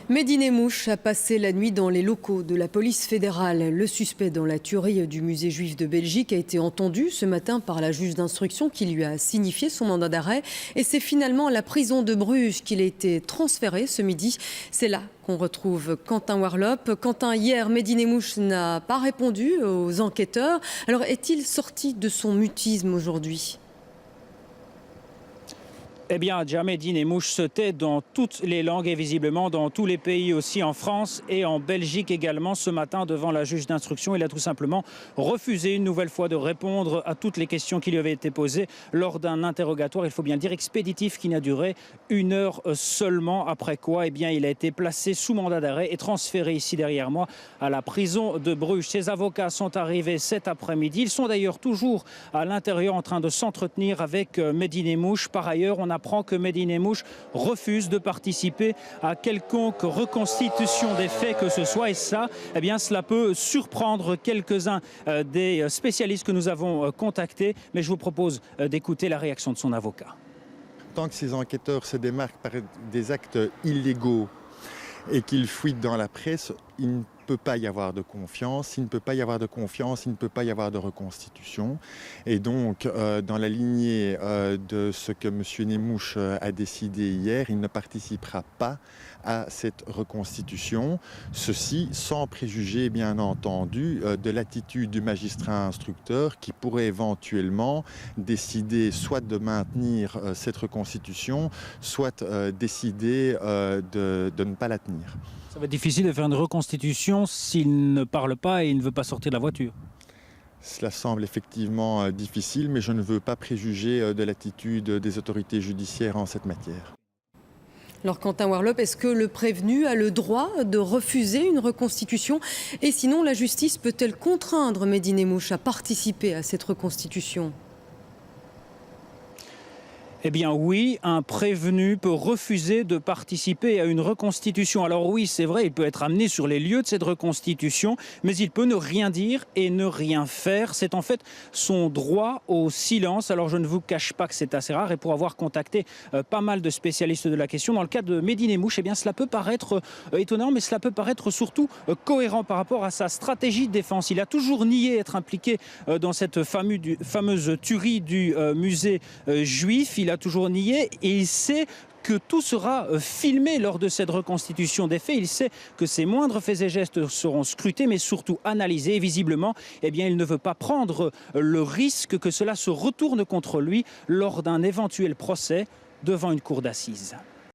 Mehdi Nemmouche a passé la nuit dans les locaux de la police fédérale. Le suspect dans la tuerie du musée juif de Belgique a été entendu ce matin par la juge d'instruction qui lui a signifié son mandat d'arrêt. Et c'est finalement à la prison de Bruges qu'il a été transféré ce midi. C'est là qu'on retrouve Quentin Warlop. Quentin, hier, Mehdi Nemmouche n'a pas répondu aux enquêteurs. Alors est-il sorti de son mutisme aujourd'hui ? Eh bien, Mehdi Nemmouche se tait dans toutes les langues et visiblement dans tous les pays aussi, en France et en Belgique également. Ce matin, devant la juge d'instruction, il a tout simplement refusé une nouvelle fois de répondre à toutes les questions qui lui avaient été posées lors d'un interrogatoire, il faut bien le dire, expéditif qui n'a duré 1 heure seulement. Après quoi, eh bien, il a été placé sous mandat d'arrêt et transféré ici derrière moi à la prison de Bruges. Ses avocats sont arrivés cet après-midi. Ils sont d'ailleurs toujours à l'intérieur en train de s'entretenir avec Mehdi Nemmouche. Par ailleurs, on apprend que Mehdi Nemmouche refuse de participer à quelconque reconstitution des faits que ce soit. Et ça, eh bien, cela peut surprendre quelques-uns des spécialistes que nous avons contactés. Mais je vous propose d'écouter la réaction de son avocat. Tant que ces enquêteurs se démarquent par des actes illégaux et qu'ils fuitent dans la presse, il ne peut pas y avoir de confiance. S'il ne peut pas y avoir de confiance, il ne peut pas y avoir de reconstitution. Et donc, dans la lignée de ce que M. Nemmouche a décidé hier, il ne participera pas à cette reconstitution. Ceci sans préjuger, bien entendu, de l'attitude du magistrat instructeur qui pourrait éventuellement décider soit de maintenir cette reconstitution, soit décider de ne pas la tenir. Ça va être difficile de faire une reconstitution s'il ne parle pas et il ne veut pas sortir de la voiture. Cela semble effectivement difficile, mais je ne veux pas préjuger de l'attitude des autorités judiciaires en cette matière. Alors Quentin Warlop, est-ce que le prévenu a le droit de refuser une reconstitution? Et sinon, la justice peut-elle contraindre Mehdi Nemmouche à participer à cette reconstitution? Eh bien oui, un prévenu peut refuser de participer à une reconstitution. Alors oui, c'est vrai, il peut être amené sur les lieux de cette reconstitution, mais il peut ne rien dire et ne rien faire. C'est en fait son droit au silence. Alors je ne vous cache pas que c'est assez rare et pour avoir contacté pas mal de spécialistes de la question, dans le cas de Mehdi Nemmouche, eh bien cela peut paraître étonnant, mais cela peut paraître surtout cohérent par rapport à sa stratégie de défense. Il a toujours nié être impliqué dans cette fameuse tuerie du musée juif. Il a toujours nié et il sait que tout sera filmé lors de cette reconstitution des faits. Il sait que ses moindres faits et gestes seront scrutés, mais surtout analysés. Et visiblement, eh bien, il ne veut pas prendre le risque que cela se retourne contre lui lors d'un éventuel procès devant une cour d'assises.